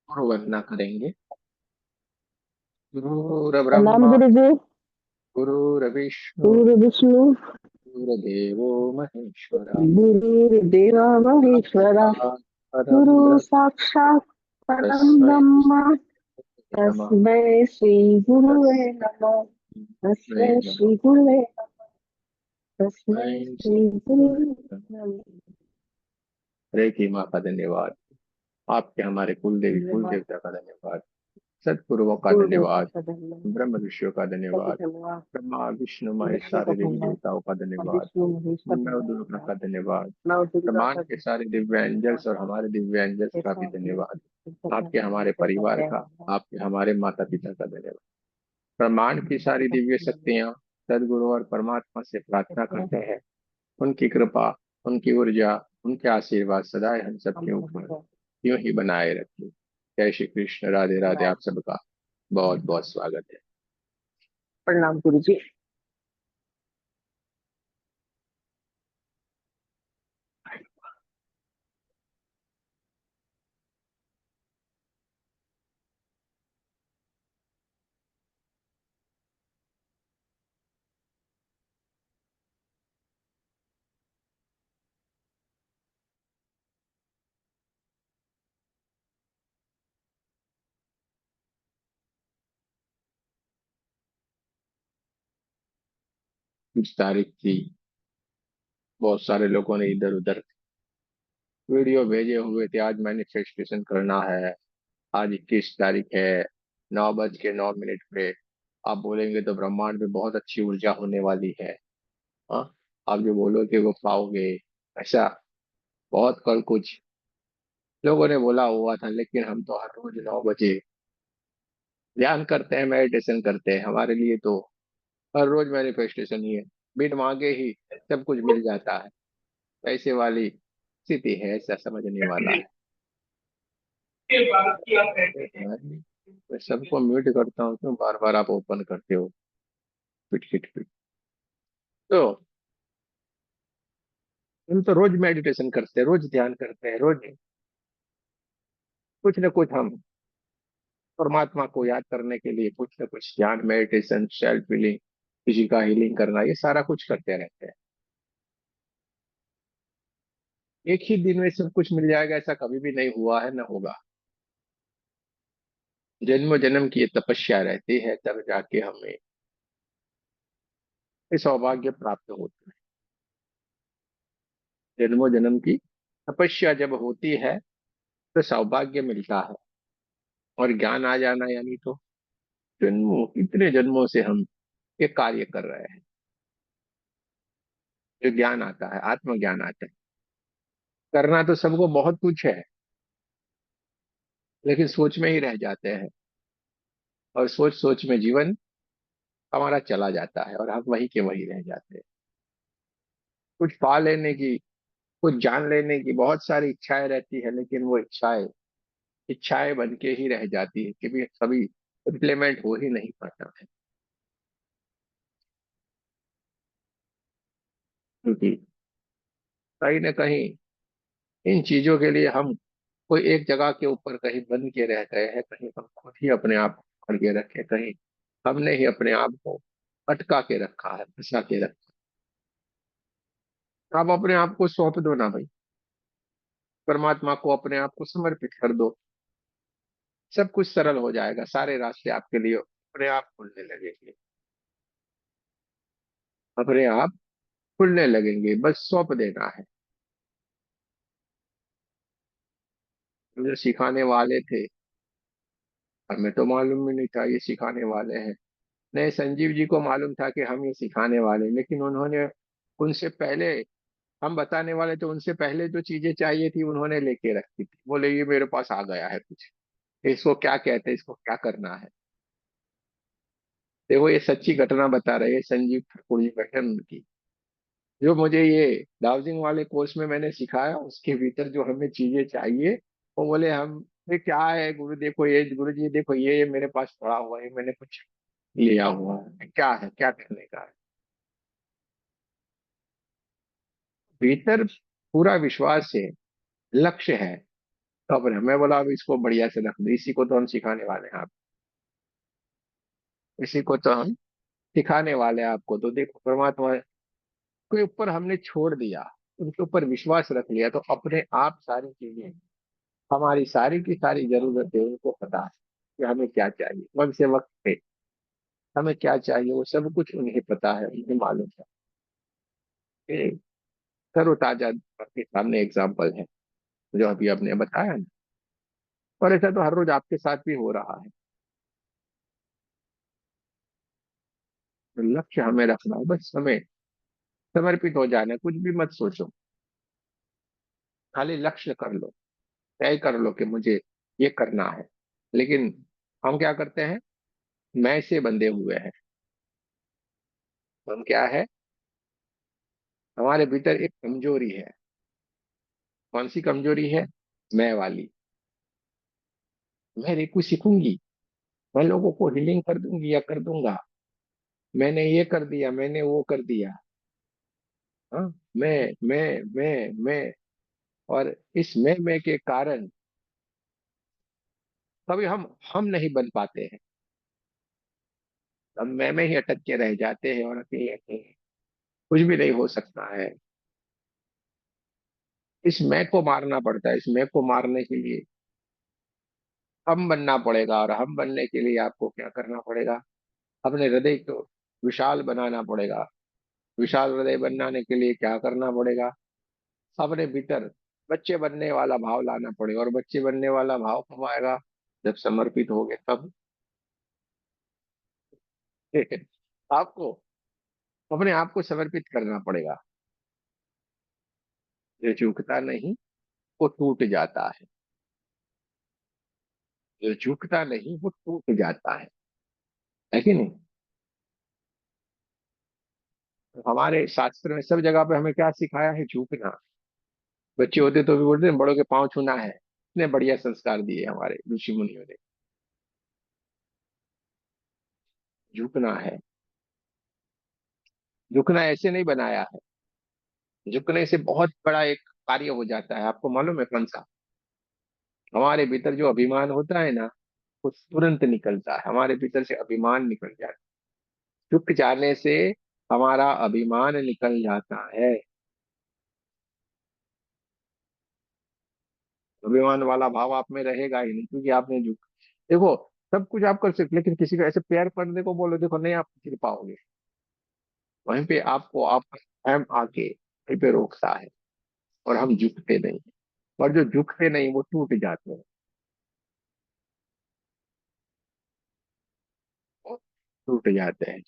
गुरु वंदना करेंगे। गुरु प्रणाम ब्रह्मा, गुरु जी। गुरु विष्णु, गुरु विष्णु, गुरुदेवो महेश्वरा, गुरुर्देवा महेश्वरा, साक्षात् परं गुरु ब्रह्म साक्षात् परम तस्मै ब्रह्म, नमः। तस्मै श्री गुरुवे नमः। तस्मै तस्मै नमः। श्री गुरुवे नमः। तस्मै तस्मै श्री गुरुवे नमः। हरे की माँ का धन्यवाद। आपके हमारे कुल देवी कुल धन्यवाद। देवता का धन्यवाद। सदगुरुओं का गुरुदेवता धन्यवाद। का धन्यवाद। ब्रह्म ऋषियों का सभी धन्यवाद। धन्यवाद। ब्रह्मा विष्णु महेश विष्णु का सारे देवी धन्यवाद। देवताओं का और धन्यवाद। विष्णु महेश्वर नव दुर्गा धन्यवाद। का धन्यवाद। नव दुर्गा ब्रह्मांड का के सारे दिव्य धन्यवाद। एंजल्स और हमारे दिव्य एंजल्स का भी ऐसा धन्यवाद। आपके हमारे परिवार का, धन्यवाद। आपके हमारे माता पिता का धन्यवाद। ब्रह्मांड की सारी दिव्य शक्तियां सदगुरु और परमात्मा से प्रार्थना करते हैं, उनकी कृपा, उनकी ऊर्जा, उनके आशीर्वाद सदा हम सबके ऊपर यूं ही बनाए रखें। जय श्री कृष्ण, राधे राधे। आप सबका बहुत बहुत स्वागत है। प्रणाम गुरु जी। कुछ तारीख थी, बहुत सारे लोगों ने इधर उधर वीडियो भेजे हुए थे, आज मैनिफेस्टेशन करना है, आज 21 तारीख है, 9:09 पे आप बोलेंगे तो ब्रह्मांड में बहुत अच्छी ऊर्जा होने वाली है। हाँ, आप जो बोलोगे वो पाओगे। ऐसा बहुत कल कुछ लोगों ने बोला हुआ था, लेकिन हम तो हर रोज 9 बजे ध्यान करते हैं, मेडिटेशन करते हैं। हमारे लिए तो हर रोज मैनिफेस्टेशन ही है। बिन मांगे ही सब कुछ मिल जाता है। ऐसे वाली स्थिति है, ऐसा समझने वाला है। मैं सबको म्यूट करता हूँ, क्यों बार बार आप ओपन करते हो? पिट पिट पिट। तो हम तो रोज मेडिटेशन करते हैं, रोज ध्यान करते हैं, रोज कुछ ना कुछ हम परमात्मा को याद करने के लिए कुछ ना कुछ ध्यान, मेडिटेशन, सेल्फ हीलिंग, किसी का हीलिंग करना, ये सारा कुछ करते रहते हैं। एक ही दिन में सब कुछ मिल जाएगा ऐसा कभी भी नहीं हुआ है, ना होगा। जन्म जन्म की ये तपस्या रहती है, तब जाके हमें ये सौभाग्य प्राप्त होता है। जन्मों जन्म की तपस्या जब होती है तो सौभाग्य मिलता है। और ज्ञान आ जाना यानी तो जन्मों, इतने जन्मों से हम ये कार्य कर रहे हैं। जो ज्ञान आता है, आत्मज्ञान आता है। करना तो सबको बहुत कुछ है, लेकिन सोच में ही रह जाते हैं। और सोच सोच में जीवन हमारा चला जाता है और हम वही के वही रह जाते हैं। कुछ पा लेने की, कुछ जान लेने की बहुत सारी इच्छाएं रहती है, लेकिन वो इच्छाएं इच्छाएं बन के ही रह जाती है, कभी कभी इम्प्लीमेंट हो ही नहीं पाता है। क्योंकि कहीं ना कहीं इन चीजों के लिए हम कोई एक जगह के ऊपर कहीं बंद के रह गए हैं, कहीं हम खुद ही अपने आप को पकड़ के रखे, कहीं हमने ही अपने आप को अटका के रखा है, फंसा के रखा है। आप अपने आप को सौंप दो ना भाई, परमात्मा को अपने आप को समर्पित कर दो। सब कुछ सरल हो जाएगा, सारे रास्ते आपके लिए अपने आप खुलने लगेंगे। अपने आप खुलने लगेंगे, बस सौंप देना है। जो सिखाने वाले थे, हमें तो मालूम भी नहीं था ये सिखाने वाले हैं। नहीं, संजीव जी को मालूम था कि हम ये सिखाने वाले हैं, लेकिन उन्होंने उनसे पहले, हम बताने वाले तो उनसे पहले जो चीजें चाहिए थी उन्होंने लेके रखी थी। बोले ये मेरे पास आ गया है कुछ, इसको क्या कहते हैं, इसको क्या करना है। देखो ये सच्ची घटना बता रहे हैं संजीव ठाकुर जी, घटन की। जो मुझे ये डाउजिंग वाले कोर्स में मैंने सिखाया, उसके भीतर जो हमें चीजें चाहिए, वो बोले हम, ये क्या है गुरु, देखो ये गुरु जी, देखो ये मेरे पास पड़ा हुआ है, मैंने कुछ लिया हुआ है, क्या करने का है। भीतर पूरा विश्वास है, लक्ष्य है, तो अपने मैं बोला अब इसको बढ़िया से रख दो, इसी को तो हम सिखाने वाले हैं आप, इसी को तो हम सिखाने वाले हैं आपको। तो देखो परमात्मा के ऊपर हमने छोड़ दिया, उनके ऊपर विश्वास रख लिया, तो अपने आप सारी चीजें, हमारी सारी की सारी जरूरतें उनको पता है कि हमें क्या चाहिए, वक्त से वक्त पे हमें क्या चाहिए वो सब कुछ उन्हें पता है, उन्हें मालूम है। ये तरोताजा आपके सामने एग्जाम्पल है जो अभी आपने बताया ना। और ऐसा तो हर रोज आपके साथ भी हो रहा है। तो लक्ष्य हमें रखना है, बस हमें समर्पित हो जाना है, कुछ भी मत सोचो, खाली लक्ष्य कर लो, तय कर लो कि मुझे ये करना है। लेकिन हम क्या करते हैं, मैं से बंधे हुए हैं। हम क्या है, हमारे भीतर एक कमजोरी है। कौन सी कमजोरी है? मैं वाली। मैं रेकू सीखूंगी, मैं लोगों को हीलिंग कर दूंगी या कर दूंगा, मैंने ये कर दिया, मैंने वो कर दिया। हाँ, मैं। और इस मैं के कारण कभी हम नहीं बन पाते हैं। हम मैं में ही अटक के रह जाते हैं और अकेले अकेले कुछ भी नहीं हो सकता है। इस मैं को मारना पड़ता है। इस मैं को मारने के लिए हम बनना पड़ेगा, और हम बनने के लिए आपको क्या करना पड़ेगा, अपने हृदय को विशाल बनाना पड़ेगा। विशाल हृदय बनाने के लिए क्या करना पड़ेगा, अपने भीतर बच्चे बनने वाला भाव लाना पड़ेगा। और बच्चे बनने वाला भाव कब आएगा, जब समर्पित होगे तब। आपको अपने आप को समर्पित करना पड़ेगा। जो झुकता नहीं वो टूट जाता जो झुकता नहीं वो टूट जाता है कि नहीं? तो हमारे शास्त्र में सब जगह पे हमें क्या सिखाया है, झुकना। बच्चे होते तो भी बोलते हैं बड़ों के पांव छूना है। इतने बढ़िया संस्कार दिए हमारे ऋषि मुनियों ने। झुकना है, झुकना ऐसे नहीं बनाया है। झुकने से बहुत बड़ा एक कार्य हो जाता है, आपको मालूम है कौन सा? हमारे भीतर जो अभिमान होता है ना, वो तुरंत निकलता है, हमारे भीतर से अभिमान निकल जाता है। झुक जाने से हमारा अभिमान निकल जाता है। अभिमान वाला भाव आप में रहेगा ही नहीं, क्योंकि आपने झुक, देखो सब कुछ आप कर सकते, लेकिन किसी को ऐसे प्यार करने को बोलो, देखो नहीं आप कर पाओगे। वहीं पे आपको आप स्वयं आके वहीं पे रोकता है। और हम झुकते नहीं, और जो झुकते नहीं वो टूट जाते हैं। वो टूट जाते हैं।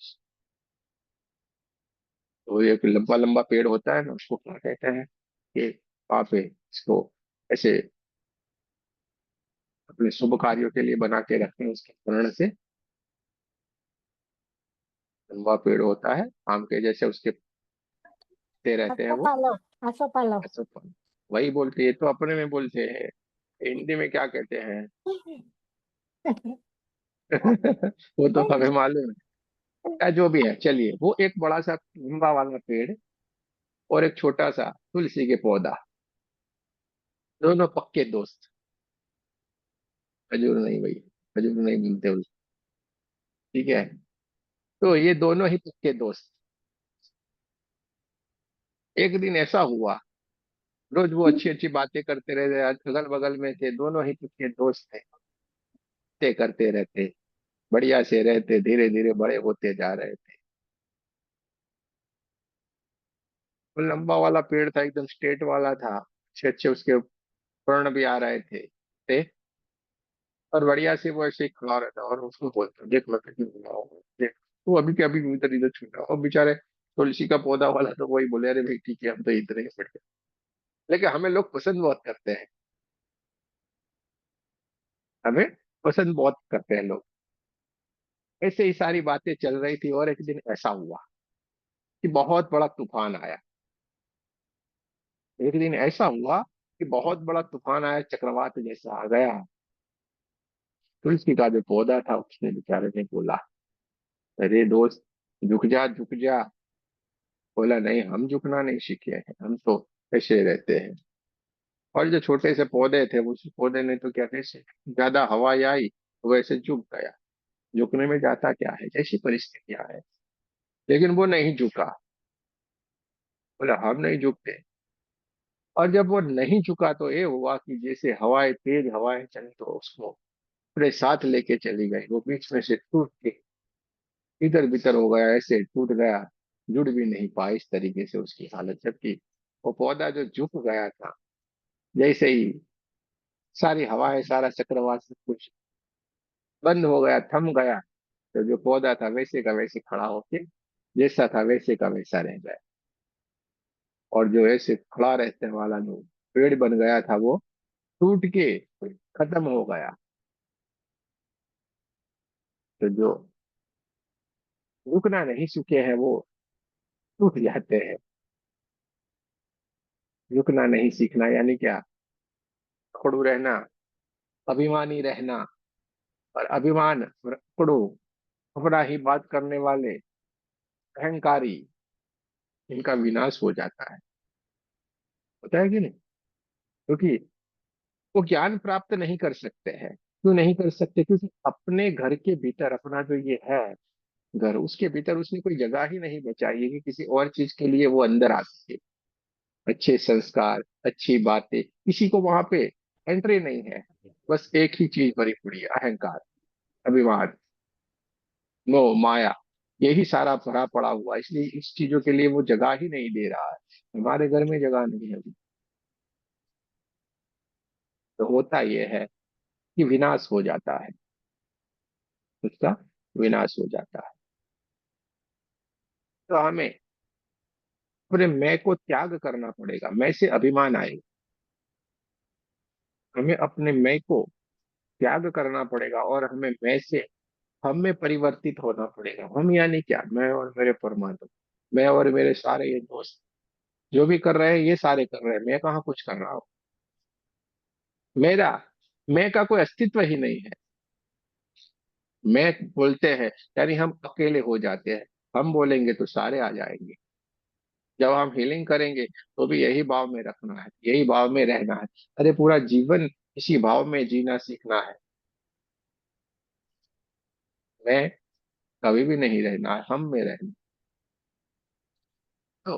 तो एक लंबा लंबा पेड़ होता है ना, उसको क्या कहते हैं, कि वहां पे इसको ऐसे अपने शुभ कार्यों के लिए बना के रखते हैं, उसके कारण से लंबा पेड़ होता है आम के जैसे, उसके पत्ते रहते हैं वो। आसोपालव, आसोपालव। ऐसे वही बोलते हैं, तो अपने में बोलते हैं, हिंदी में क्या कहते हैं? वो तो हमें मालूम है। या जो भी है, चलिए, वो एक बड़ा सा लंबा वाला पेड़ और एक छोटा सा तुलसी के पौधा, दोनों पक्के दोस्त। खजूर नहीं भाई, खजूर नहीं मिलते उस, ठीक है। तो ये दोनों ही पक्के दोस्त। एक दिन ऐसा हुआ, रोज वो अच्छी अच्छी बातें करते रहे, अगल बगल में थे, दोनों ही पक्के दोस्त थे, बातें करते रहते, बढ़िया से रहते, धीरे धीरे बड़े होते जा रहे थे। वो लंबा वाला पेड़ था, एकदम स्ट्रेट वाला था, अच्छे अच्छे उसके फर्ण भी आ रहे थे। और बढ़िया से वो ऐसे ही खड़ा रहता और उसको बोलता, देख मैं कितनी बड़ा हूँ, देख तू अभी के अभी इधर इधर छूटा। और बेचारे तुलसी का पौधा वाला तो वही बोले, अरे भाई ठीक है, हम तो इतने ही पड़ गए। लेकिन हमें लोग पसंद बहुत करते हैं, हमें पसंद बहुत करते हैं लोग। ऐसे ही सारी बातें चल रही थी, और एक दिन ऐसा हुआ कि बहुत बड़ा तूफान आया। एक दिन ऐसा हुआ कि बहुत बड़ा तूफान आया, चक्रवात जैसा आ गया। तुलसी का जो पौधा था उसने बेचारे ने बोला, अरे दोस्त झुक जा झुक जा। बोला नहीं, हम झुकना नहीं सीखे हैं, हम तो ऐसे रहते हैं। और जो छोटे से पौधे थे, उस पौधे ने तो क्या, जैसे ज्यादा हवा आई वैसे झुक गया। झुकने में जाता क्या है, जैसी परिस्थितियां है। लेकिन वो नहीं झुका, बोला हम नहीं झुकते। और जब वो नहीं झुका तो ये हुआ कि जैसे हवाएं, तेज हवाएं चली तो उसको पूरे साथ लेके चली गई। वो बीच में से टूट के इधर बितर हो गया, ऐसे टूट गया, जुड़ भी नहीं पाया। इस तरीके से उसकी हालत, जबकि वो पौधा जो झुक गया था, जैसे ही सारी हवाएं, सारा चक्रवात सब कुछ बंद हो गया, थम गया, तो जो पौधा था वैसे का वैसे खड़ा होके जैसा था वैसे का वैसा रह गया। और जो ऐसे खड़ा रहने वाला जो पेड़ बन गया था, वो टूट के खत्म हो गया। तो जो रुकना नहीं सीखे हैं वो टूट जाते हैं। रुकना नहीं सीखना यानी क्या, खड़ू रहना, अभिमानी रहना। और अभिमान, खड़ू, अपना ही बात करने वाले, अहंकारी, इनका विनाश हो जाता है। होता है कि नहीं? क्योंकि वो ज्ञान प्राप्त नहीं कर सकते हैं। क्यों नहीं कर सकते? क्योंकि अपने घर के भीतर अपना जो ये है घर, उसके भीतर उसने कोई जगह ही नहीं बचाई है कि किसी और चीज के लिए वो अंदर आ सके। अच्छे संस्कार, अच्छी बातें, किसी को वहां पे एंट्री नहीं है। बस एक ही चीज भरी पड़ी है, अहंकार, अभिमान, मोह, माया। यही सारा भरा पड़ा हुआ है। इसलिए इस चीजों के लिए वो जगह ही नहीं दे रहा है। हमारे घर में जगह नहीं है अभी। तो होता यह है कि विनाश हो जाता है, उसका विनाश हो जाता है। तो हमें अपने मैं को त्याग करना पड़ेगा। मैं से अभिमान आएगा। हमें अपने मैं को त्याग करना पड़ेगा और हमें मैं से हम में परिवर्तित होना पड़ेगा। हम यानी क्या? मैं और मेरे परमात्मा, मैं और मेरे सारे ये दोस्त जो भी कर रहे हैं, ये सारे कर रहे हैं। मैं कहाँ कुछ कर रहा हूँ? मेरा मैं का कोई अस्तित्व ही नहीं है। मैं बोलते हैं यानी हम अकेले हो जाते हैं। हम बोलेंगे तो सारे आ जाएंगे। जब हम हीलिंग करेंगे तो भी यही भाव में रखना है, यही भाव में रहना है। अरे पूरा जीवन इसी भाव में जीना सीखना है। मैं कभी भी नहीं रहना है, हम में रहना। तो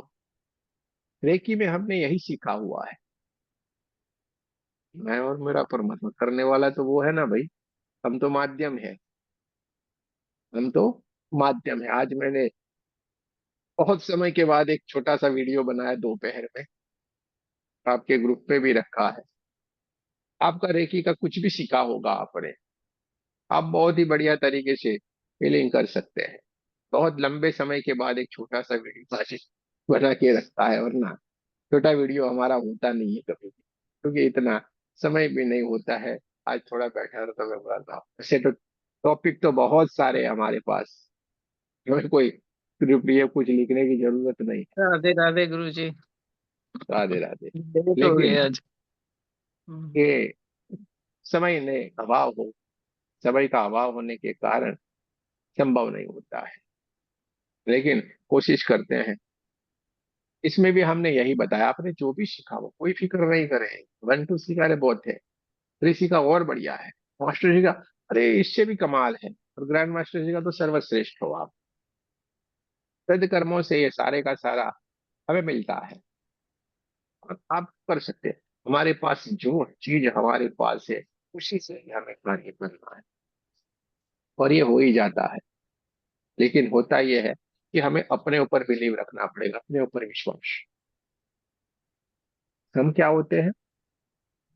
रेकी में हमने यही सीखा हुआ है। मैं और मेरा परमात्मा, करने वाला तो वो है ना भाई। हम तो माध्यम है। हम तो माध्यम है। आज मैंने बहुत समय के बाद एक छोटा सा वीडियो बनाया दोपहर में, आपके ग्रुप पे भी रखा है। आपका रेकी का कुछ भी सीखा होगा आपने, आप बहुत ही बढ़िया तरीके से फीलिंग कर सकते हैं। बहुत लंबे समय के बाद एक छोटा सा वीडियो आज बना के रखता है, वरना छोटा वीडियो हमारा होता नहीं है कभी भी, क्योंकि इतना समय भी नहीं होता है। आज थोड़ा बैठा था तो मैं बोला था, वैसे तो टॉपिक तो बहुत सारे हैं हमारे पास। हमें कोई स्क्रिप्ट ये कुछ लिखने की जरूरत नहीं राधे राधे गुरु जी। है। राधे राधे। लेट हो गए लेकिन आज। ये समय ने अभाव हो, समय का अभाव होने के कारण संभव नहीं होता है। लेकिन कोशिश करते हैं। इसमें भी हमने यही बताया, आपने जो भी सीखा वो कोई फिक्र नहीं करे। 1 2 सिखा रहे बहुत है, 3 सीखा और बढ़िया है, मास्टर जी का अरे इससे भी कमाल है, और ग्रैंड मास्टर जी का तो सर्वश्रेष्ठ हो आप। सद कर्मों से ये सारे का सारा हमें मिलता है और आप कर सकते हैं। हमारे पास जो चीज हमारे पास है उसी से ही हमें कार्य करना है, और ये हो ही जाता है। लेकिन होता यह है कि हमें अपने ऊपर बिलीव रखना पड़ेगा, अपने ऊपर विश्वास। हम क्या होते हैं,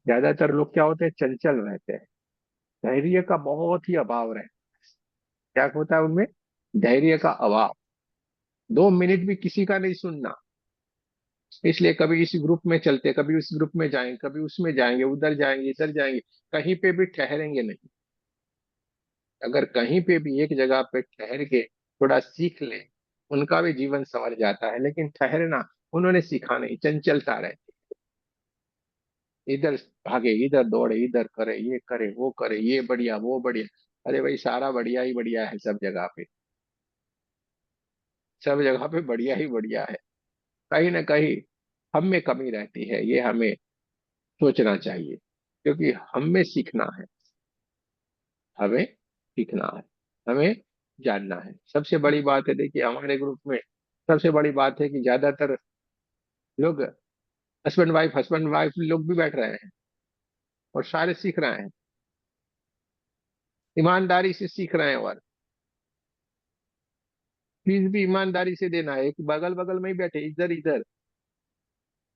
ज्यादातर लोग क्या होते हैं, चंचल रहते हैं। धैर्य का बहुत ही अभाव रहता है। क्या होता है उनमें? धैर्य का अभाव। 2 मिनट भी किसी का नहीं सुनना। इसलिए कभी इस ग्रुप में चलते, कभी उस ग्रुप में जाएंगे, कभी उसमें जाएंगे, उधर जाएंगे, इधर जाएंगे, कहीं पे भी ठहरेंगे नहीं। अगर कहीं पे भी एक जगह पे ठहर के थोड़ा सीख ले, उनका भी जीवन संवर जाता है। लेकिन ठहरना उन्होंने सीखा नहीं, चंचलता रहती। इधर भागे, इधर दौड़े, इधर करे, ये करे, वो करे, ये बढ़िया, वो बढ़िया। अरे भाई सारा बढ़िया ही बढ़िया है सब जगह पे। सब जगह पे बढ़िया ही बढ़िया है। कहीं ना कहीं हम में कमी रहती है, ये हमें सोचना चाहिए, क्योंकि हमें सीखना है, हमें सीखना है, हमें जानना है। सबसे बड़ी बात है, देखिए हमारे ग्रुप में सबसे बड़ी बात है कि ज्यादातर लोग हस्बैंड वाइफ लोग भी बैठ रहे हैं और सारे सीख रहे हैं, ईमानदारी से सीख रहे हैं, और फीस भी ईमानदारी से देना है। एक बगल बगल में ही बैठे इधर इधर,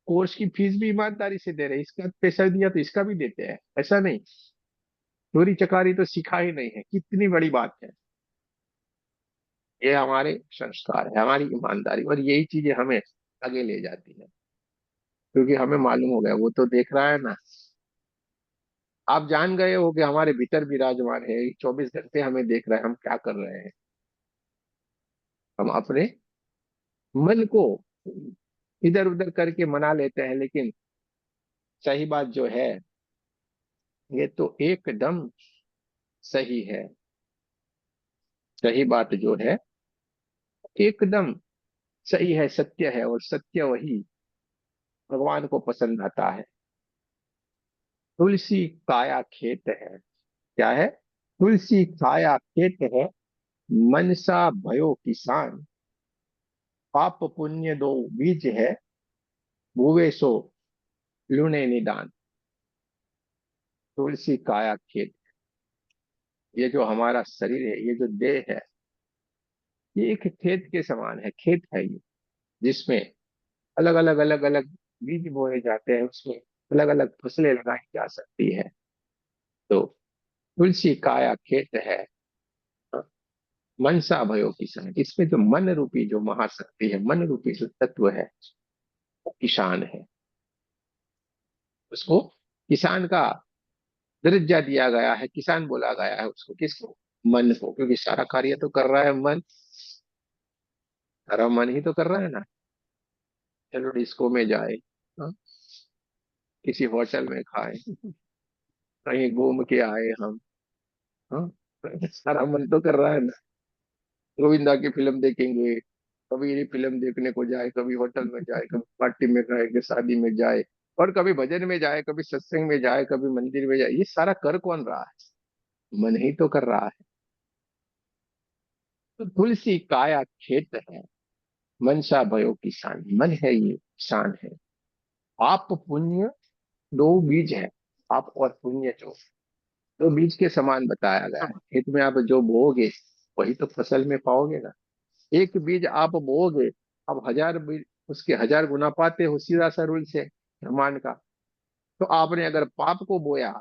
कोर्स की फीस भी ईमानदारी से दे रहे हैं, इसका पैसा दिया तो इसका भी देते हैं, ऐसा नहीं। चोरी चकारी तो सिखा ही नहीं है, कितनी बड़ी बात है। ये हमारे संस्कार है, हमारी ईमानदारी, और यही चीजें हमें आगे ले जाती है, क्योंकि हमें मालूम हो गया, वो तो देख रहा है ना। आप जान गए हो कि हमारे भीतर विराजमान है, 24 घंटे हमें देख रहा है हम क्या कर रहे हैं। हम अपने मन को इधर उधर करके मना लेते हैं, लेकिन सही बात जो है, ये तो एकदम सही है। सही बात जो है एकदम सही है, सत्य है, और सत्य वही भगवान को पसंद आता है। तुलसी काया खेत है, क्या है? तुलसी काया खेत है, मनसा भयो किसान, पाप पुण्य दो बीज है, भूवे सो लुणे निदान। तुलसी काया खेत, ये जो हमारा शरीर है, ये जो देह है, ये एक खेत के समान है, खेत है ये, जिसमें अलग अलग बीज बोए जाते हैं, उसमें अलग अलग फसलें लगाई जा सकती है। तो तुलसी काया खेत है, मनसा भयो किसान, इसमें जो मन रूपी जो महाशक्ति है, मन रूपी जो तत्व है, वो किसान है। उसको किसान का दर्जा दिया गया है, किसान बोला गया है उसको, किसको? मन को, क्योंकि सारा कार्य तो कर रहा है मन, सारा मन ही तो कर रहा है ना। चलो डिस्को में जाए, हाँ, किसी होटल में खाए, कहीं घूम के आए हम, हाँ, सारा मन तो कर रहा है ना। गोविंदा की फिल्म देखेंगे, कभी ये फिल्म देखने को जाए, कभी होटल में जाए, कभी पार्टी में जाए, कभी शादी में जाए, और कभी भजन में जाए, कभी सत्संग में जाए, कभी मंदिर में जाए, ये सारा कर कौन रहा है? मन ही तो कर रहा है। तो तुलसी काया खेत है, मनसा भयो किसान, मन है ये किसान है। पाप पुण्य दो बीज है, पाप और पुण्य जो दो बीज के समान बताया गया है। खेत में आप जो बोओगे वही तो फसल में पाओगे ना। एक बीज आप बोओगे, अब 1000 बीज उसके 1000 गुना पाते हो, सीधा सा रूल से ब्रह्मांड का। तो आपने अगर पाप को बोया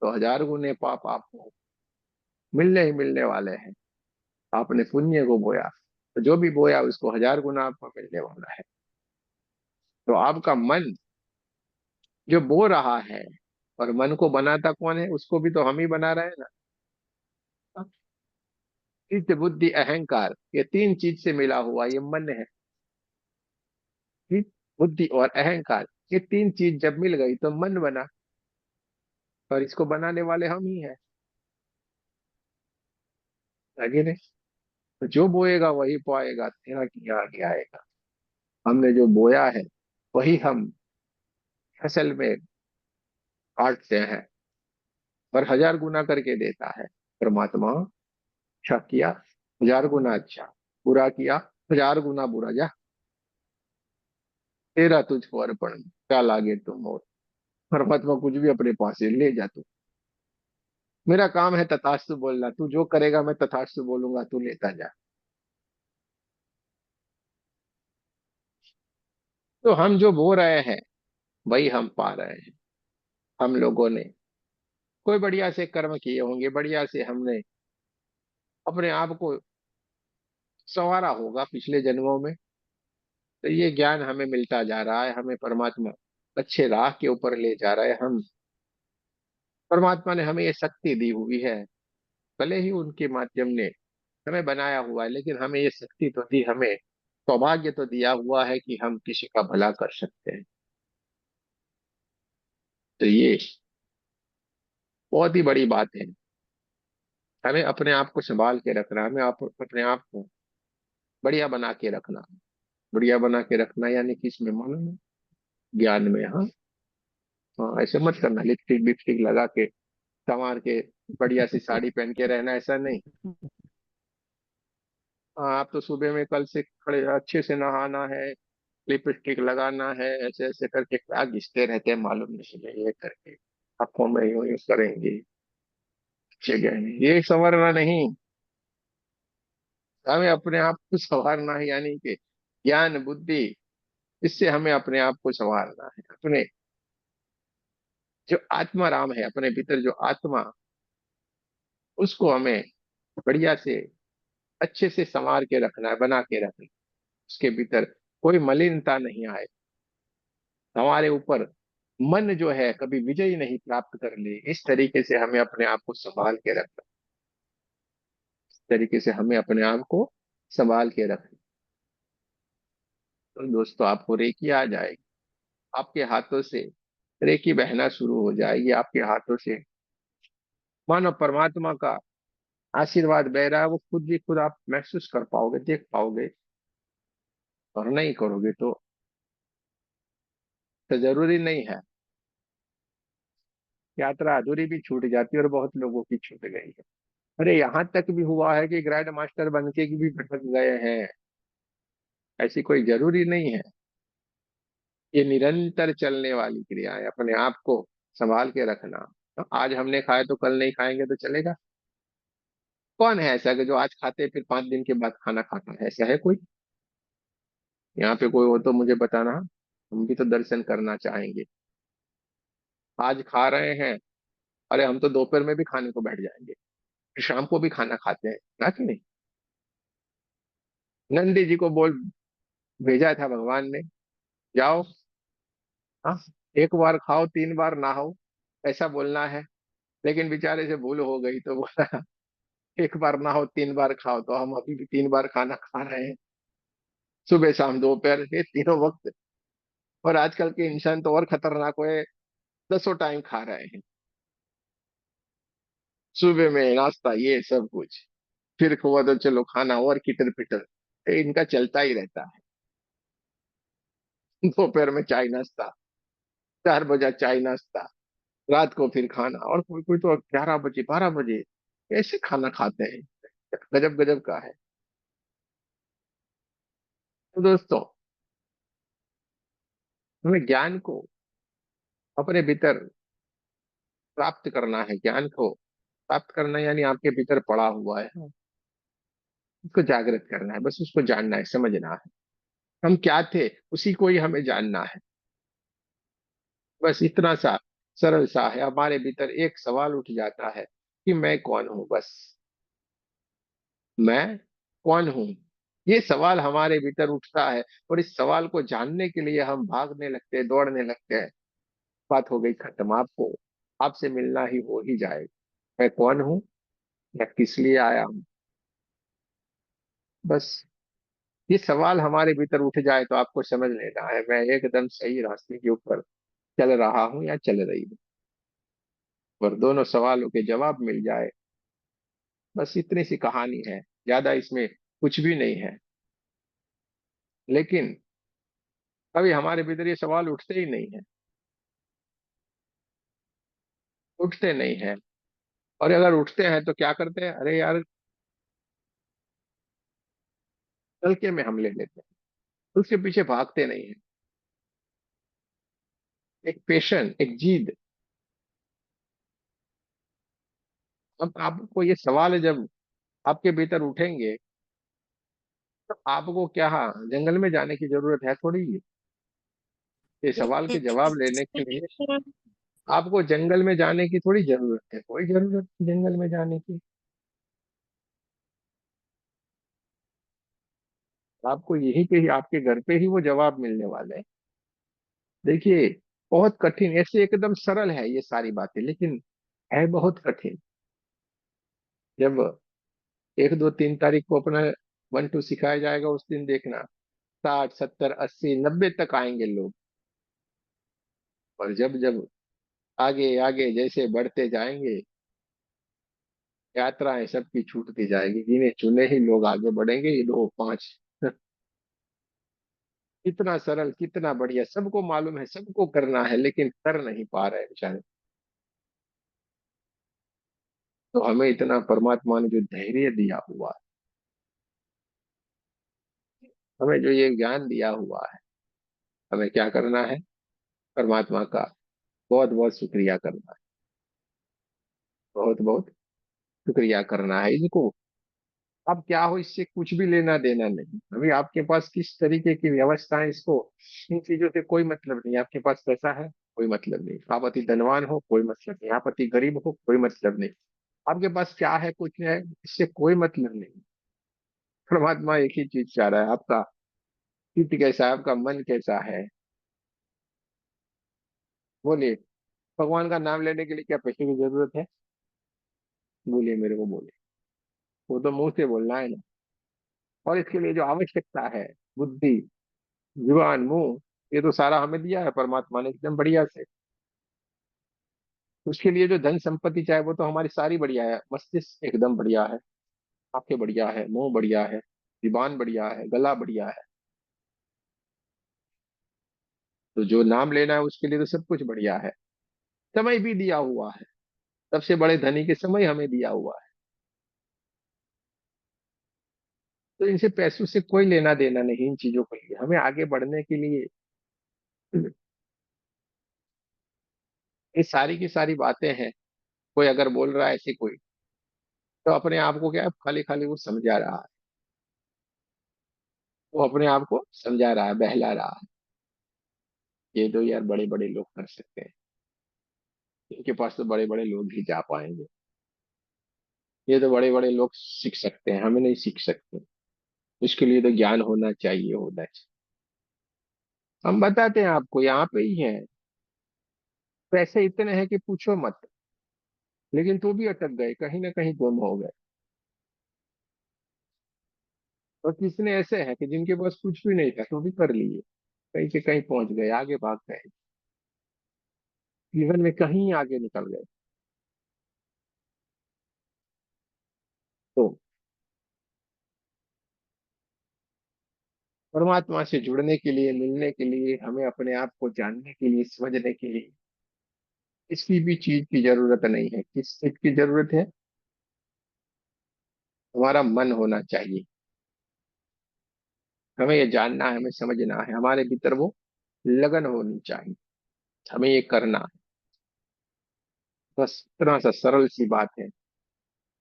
तो 1000 गुने पाप आपको मिलने ही मिलने वाले हैं। आपने पुण्य को बोया तो जो भी बोया उसको 1000 गुना आपको मिलने वाला है। तो आपका मन जो बो रहा है, और मन को बनाता कौन है? उसको भी तो हम ही बना रहे हैं ना। चित्त बुद्धि अहंकार, ये तीन चीज से मिला हुआ ये मन है। चित्त बुद्धि और अहंकार, ये तीन चीज जब मिल गई तो मन बना, और इसको बनाने वाले हम ही हैं, आगे नहीं। तो जो बोएगा वही पाएगा, तेरा किया आगे आएगा। हमने जो बोया है वही हम फसल में काटते हैं, और 1000 गुना करके देता है परमात्मा। अच्छा किया 1000 गुना अच्छा, बुरा किया 1000 गुना बुरा। जा तेरा तुझको अर्पण, क्या लागे तुम और। परमात्मा कुछ भी अपने पास से ले जा तू, मेरा काम है तथास्तु बोलना, तू जो करेगा मैं तथास्तु बोलूंगा, तू लेता जा। तो हम जो बो रहे हैं वही हम पा रहे हैं। हम लोगों ने कोई बढ़िया से कर्म किए होंगे, बढ़िया से हमने अपने आप को संवारा होगा पिछले जन्मों में, तो ये ज्ञान हमें मिलता जा रहा है, हमें परमात्मा अच्छे राह के ऊपर ले जा रहा है। हम परमात्मा ने हमें ये शक्ति दी हुई है, भले ही उनके माध्यम ने हमें बनाया हुआ है, लेकिन हमें ये शक्ति तो दी, हमें सौभाग्य तो दिया हुआ है कि हम किसी का भला कर सकते हैं। तो ये बहुत ही बड़ी बात है। हमें अपने आप को संभाल के रखना, हमें अपने आप को बढ़िया बना के रखना। बढ़िया बना के रखना यानी कि इसमें मालूम है, ज्ञान में, हाँ, हाँ, ऐसे मत करना, लिपस्टिक बिपस्टिक लगा के संवार के बढ़िया सी साड़ी पहन के रहना, ऐसा नहीं। हाँ, आप तो सुबह में कल से खड़े अच्छे से नहाना है, लिपस्टिक लगाना है, ऐसे ऐसे करके क्या घिसते रहते हैं मालूम नहीं है, ये करके आंखों में यूं यूं करेंगे, अच्छे गहने, ये संवरना नहीं। हमें अपने आप को संवारना है, यानी कि ज्ञान बुद्धि, इससे हमें अपने आप को संवारना है। अपने जो आत्मा राम है, अपने भीतर जो आत्मा, उसको हमें बढ़िया से अच्छे से संवार के रखना है, बना के रखना है। उसके भीतर कोई मलिनता नहीं आए, हमारे ऊपर मन जो है कभी विजय नहीं प्राप्त कर ले, इस तरीके से हमें अपने आप को संभाल के रखना। इस तरीके से हमें अपने आप को संभाल के रखना। तो दोस्तों, आपको रेकी आ जाएगी, आपके हाथों से रेकी बहना शुरू हो जाएगी, आपके हाथों से मानो परमात्मा का आशीर्वाद बह रहा है, वो खुद ही खुद आप महसूस कर पाओगे, देख पाओगे। और नहीं करोगे तो जरूरी नहीं है, यात्रा अधूरी भी छूट जाती है, और बहुत लोगों की छूट गई है। अरे यहाँ तक भी हुआ है कि ग्रैंड मास्टर बन के भी भटक गए हैं। ऐसी कोई जरूरी नहीं है, ये निरंतर चलने वाली क्रिया है, अपने आप को संभाल के रखना। तो आज हमने खाया तो कल नहीं खाएंगे तो चलेगा? कौन है ऐसा कि जो आज खाते फिर 5 दिन के बाद खाना खाता है? ऐसा है कोई? यहाँ पे कोई हो तो मुझे बताना, हम भी तो दर्शन करना चाहेंगे। आज खा रहे हैं, अरे हम तो दोपहर में भी खाने को बैठ जाएंगे, फिर शाम को भी खाना खाते हैं ना, कि नहीं? नंदी जी को बोल भेजा था भगवान ने, जाओ, हाँ, एक बार खाओ 3 बार नहाओ, ऐसा बोलना है। लेकिन बेचारे से भूल हो गई तो बोला एक बार नहाओ 3 बार खाओ, तो हम अभी भी 3 बार खाना खा रहे हैं, सुबह शाम दोपहर, ये तीनों वक्त। और आजकल के इंसान तो और खतरनाक हुए, 10 टाइम खा रहे हैं, सुबह में नाश्ता ये सब कुछ, फिर हुआ तो चलो खाना और किटर पिटर, ये इनका चलता ही रहता है। दोपहर में चाय नाश्ता, 4 बजे चाय नाश्ता, रात को फिर खाना, और कोई कोई तो 11 बजे 12 बजे ऐसे खाना खाते हैं। गजब गजब का है। तो दोस्तों, हमें ज्ञान को अपने भीतर प्राप्त करना है, ज्ञान को प्राप्त करना यानी आपके भीतर पड़ा हुआ है, उसको जागृत करना है, बस उसको जानना है, समझना है। हम क्या थे, उसी को ही हमें जानना है, बस इतना सा सरल सा है। हमारे भीतर एक सवाल उठ जाता है कि मैं कौन हूं, बस मैं कौन हूं, ये सवाल हमारे भीतर उठता है। और इस सवाल को जानने के लिए हम भागने लगते हैं, दौड़ने लगते हैं। बात हो गई खत्म, आपको आपसे मिलना ही हो ही जाएगा। मैं कौन हूं, या किस लिए आया हूं, बस ये सवाल हमारे भीतर उठ जाए तो आपको समझ लेना है मैं एकदम सही रास्ते के ऊपर चल रहा हूं या चल रही हूँ। और दोनों सवालों के जवाब मिल जाए, बस इतनी सी कहानी है, ज्यादा इसमें कुछ भी नहीं है। लेकिन कभी हमारे भीतर ये सवाल उठते ही नहीं है, उठते नहीं है। और अगर उठते हैं तो क्या करते हैं, अरे यार, हल्के में हम ले लेते हैं, उसके पीछे भागते नहीं है। एक पेशन, एक जिद। अब आपको ये सवाल जब आपके भीतर उठेंगे, तो आपको क्या, हाँ, जंगल में जाने की जरूरत है थोड़ी? ये सवाल के जवाब लेने के लिए आपको जंगल में जाने की थोड़ी जरूरत है, कोई जरूरत नहीं जंगल में जाने की। आपको यही पे ही, आपके घर पे ही वो जवाब मिलने वाले हैं। देखिए, बहुत कठिन, ऐसे एकदम सरल है ये सारी बातें, लेकिन है बहुत कठिन। जब 1 2 3 तारीख को अपना 1 2 सिखाया जाएगा, उस दिन देखना 60 70 80 90 तक आएंगे लोग। और जब जब आगे आगे जैसे बढ़ते जाएंगे, यात्राएं सबकी छूटती जाएगी, गिने चुने ही लोग आगे बढ़ेंगे, ये 2 5 कितना सरल, कितना बढ़िया, सबको मालूम है, सबको करना है, लेकिन कर नहीं पा रहे बेचारे। तो हमें इतना परमात्मा ने जो धैर्य दिया हुआ है, हमें जो ये ज्ञान दिया हुआ है, हमें क्या करना है? परमात्मा का बहुत बहुत शुक्रिया करना है, बहुत बहुत शुक्रिया करना है इसको। अब क्या हो, इससे कुछ भी लेना देना नहीं। अभी आपके पास किस तरीके की व्यवस्था है, इसको, इन चीजों से कोई मतलब नहीं। आपके पास पैसा है, कोई मतलब नहीं। आप अति धनवान हो, कोई मतलब नहीं। आप अति गरीब हो, कोई मतलब नहीं। आपके पास क्या है, कुछ है, इससे कोई मतलब नहीं। परमात्मा एक ही चीज चाह रहा है, आपका चित्त कैसा है, आपका मन कैसा है। बोलिए, भगवान का नाम लेने के लिए क्या पैसे की जरूरत है? बोलिए, मेरे को बोलिए। वो तो मुंह से बोलना है ना। और इसके लिए जो आवश्यकता है, बुद्धि, जुबान, मुंह, ये तो सारा हमें दिया है परमात्मा ने एकदम बढ़िया से। उसके लिए जो धन संपत्ति चाहे वो तो हमारी सारी बढ़िया है। मस्तिष्क एकदम बढ़िया है, आंखें बढ़िया है, मुंह बढ़िया है, जुबान बढ़िया है, गला बढ़िया है। तो जो नाम लेना है उसके लिए तो सब कुछ बढ़िया है। समय भी दिया हुआ है, सबसे बड़े धनी के समय हमें दिया हुआ है। तो इनसे पैसों से कोई लेना देना नहीं। इन चीजों के लिए हमें आगे बढ़ने के लिए ये सारी की सारी बातें हैं। कोई अगर बोल रहा है ऐसे कोई, तो अपने आप को क्या है, खाली खाली वो समझा रहा है। वो अपने आप को समझा रहा है, बहला रहा है। ये तो यार बड़े बड़े लोग कर सकते हैं, इनके पास तो बड़े बड़े लोग ही जा पाएंगे। ये तो बड़े बड़े लोग सीख सकते हैं, हमें नहीं सीख सकते। इसके लिए तो ज्ञान होना चाहिए, होना चाहिए। हम बताते हैं आपको, यहाँ पे ही है। पैसे इतने हैं कि पूछो मत, लेकिन तो भी अटक गए, कहीं ना कहीं गुम हो गए। और कितने ऐसे हैं कि जिनके पास कुछ भी नहीं था तो भी कर लिए, कहीं से कहीं पहुंच गए, आगे भाग गए, जीवन में कहीं आगे निकल गए। तो परमात्मा से जुड़ने के लिए, मिलने के लिए, हमें अपने आप को जानने के लिए, समझने के लिए किसी भी चीज की जरूरत नहीं है। किस चीज की जरूरत है? हमारा मन होना चाहिए। हमें ये जानना है, हमें समझना है, हमारे भीतर वो लगन होनी चाहिए। हमें ये करना है, बस इतना सा सरल सी बात है।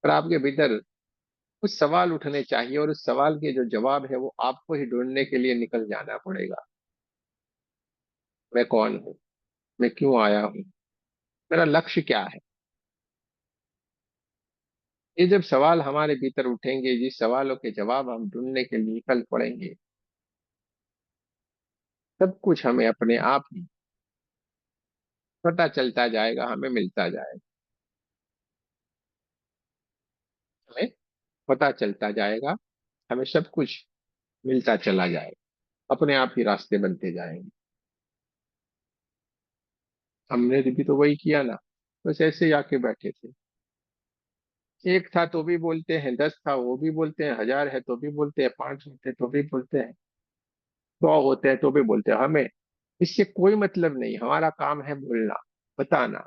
पर आपके भीतर कुछ सवाल उठने चाहिए, और उस सवाल के जो जवाब है वो आपको ही ढूंढने के लिए निकल जाना पड़ेगा। मैं कौन हूँ? मैं क्यों आया हूँ? मेरा लक्ष्य क्या है? ये जब सवाल हमारे भीतर उठेंगे, जिस सवालों के जवाब हम ढूंढने के लिए निकल पड़ेंगे, सब कुछ हमें अपने आप ही पता चलता जाएगा, हमें मिलता जाएगा। हमें पता चलता जाएगा, हमें सब कुछ मिलता चला जाएगा, अपने आप ही रास्ते बनते जाएंगे। हमने भी तो वही किया ना। बस ऐसे ही आके बैठे थे। एक था तो भी बोलते हैं, 10 था वो भी बोलते हैं, 1000 है तो भी बोलते हैं, 5 होते तो भी बोलते हैं, 100 होते हैं तो भी बोलते हैं। हमें इससे कोई मतलब नहीं। हमारा काम है बोलना, बताना,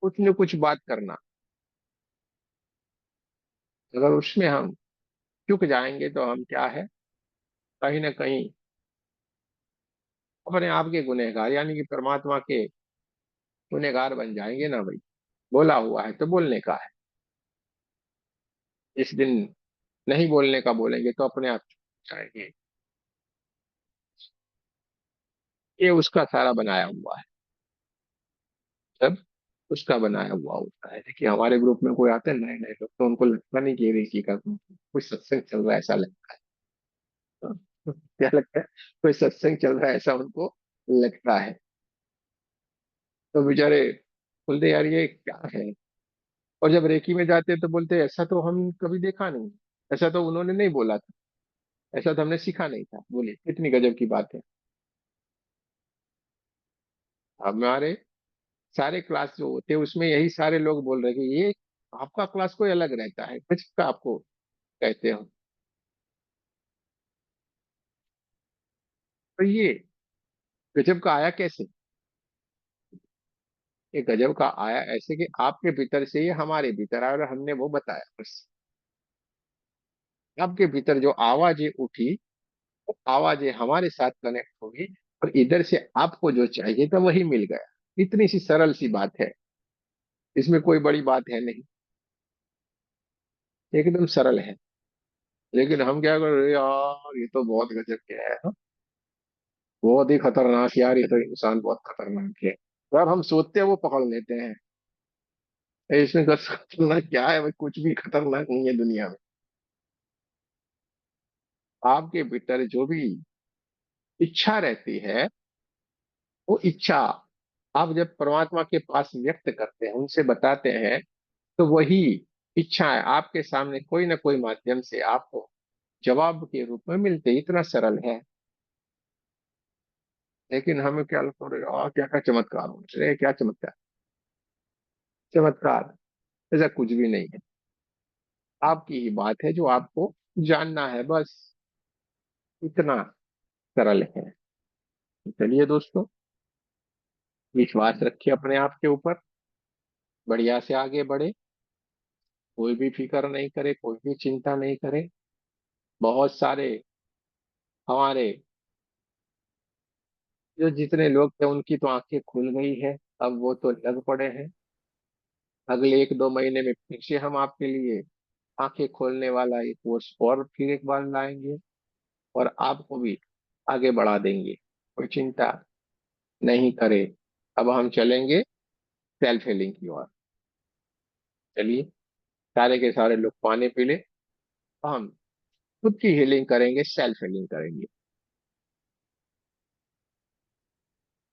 कुछ न कुछ बात करना। अगर उसमें हम चुक जाएंगे तो हम क्या है, कहीं ना कहीं अपने आप के गुनहगार, यानी कि परमात्मा के गुनहगार बन जाएंगे ना भाई। बोला हुआ है तो बोलने का है। इस दिन नहीं बोलने का बोलेंगे तो अपने आप चुप जाएंगे। ये उसका सारा बनाया हुआ है, सब उसका बनाया हुआ होता है। देखिए, हमारे ग्रुप में कोई आते हैं नए नए लोग, तो उनको लगता नहीं कि ये ऋषि का कुछ सत्संग चल रहा है, ऐसा लगता है। तो क्या लगता है? कोई सत्संग चल रहा है ऐसा उनको लगता है। तो बेचारे बोलते यार ये क्या है। और जब रेकी में जाते हैं तो बोलते हैं ऐसा तो हम कभी देखा नहीं, ऐसा तो उन्होंने नहीं बोला था, ऐसा तो हमने सीखा नहीं था। बोलिए, कितनी गजब की बात है। हमारे सारे क्लास जो होते हैं उसमें यही सारे लोग बोल रहे हैं कि ये आपका क्लास कोई अलग रहता है, कुछ का आपको कहते हो। तो ये गजब का आया कैसे? ये गजब का आया ऐसे कि आपके भीतर से ये हमारे भीतर आया और हमने वो बताया बस। आपके भीतर जो आवाजें उठी, वो आवाजें हमारे साथ कनेक्ट होगी, और इधर से आपको जो चाहिए था वही मिल गया। इतनी सी सरल सी बात है, इसमें कोई बड़ी बात है नहीं, एकदम सरल है। लेकिन हम क्या कर रहे हैं यार, ये तो बहुत गजब के है, हाँ? बहुत ही खतरनाक यार, ये तो इंसान बहुत खतरनाक है यार। हम सोचते हैं वो पकड़ लेते हैं। इसमें खतरनाक क्या है भाई? कुछ भी खतरनाक नहीं है दुनिया में। आपके भीतर जो भी इच्छा रहती है, वो इच्छा आप जब परमात्मा के पास व्यक्त करते हैं, उनसे बताते हैं, तो वही इच्छाएं आपके सामने कोई ना कोई माध्यम से आपको जवाब के रूप में मिलते। इतना सरल है। लेकिन हमें क्या लगता है, क्या क्या चमत्कार हो रहे, क्या चमत्कार? चमत्कार ऐसा कुछ भी नहीं है। आपकी ही बात है जो आपको जानना है, बस इतना सरल है। चलिए दोस्तों, विश्वास रखिए अपने आप के ऊपर, बढ़िया से आगे बढ़े, कोई भी फिक्र नहीं करे, कोई भी चिंता नहीं करे। बहुत सारे हमारे जो जितने लोग थे उनकी तो आंखें खुल गई है, अब वो तो लग पड़े हैं। अगले 1-2 महीने में फिर से हम आपके लिए आंखें खोलने वाला एक कोर्स और फिर एक बार लाएंगे, और आपको भी आगे बढ़ा देंगे। कोई चिंता नहीं करे। अब हम चलेंगे सेल्फ हीलिंग की ओर। चलिए, सारे के सारे लोग पानी पी ले, हम खुद की हीलिंग करेंगे, सेल्फ हीलिंग करेंगे।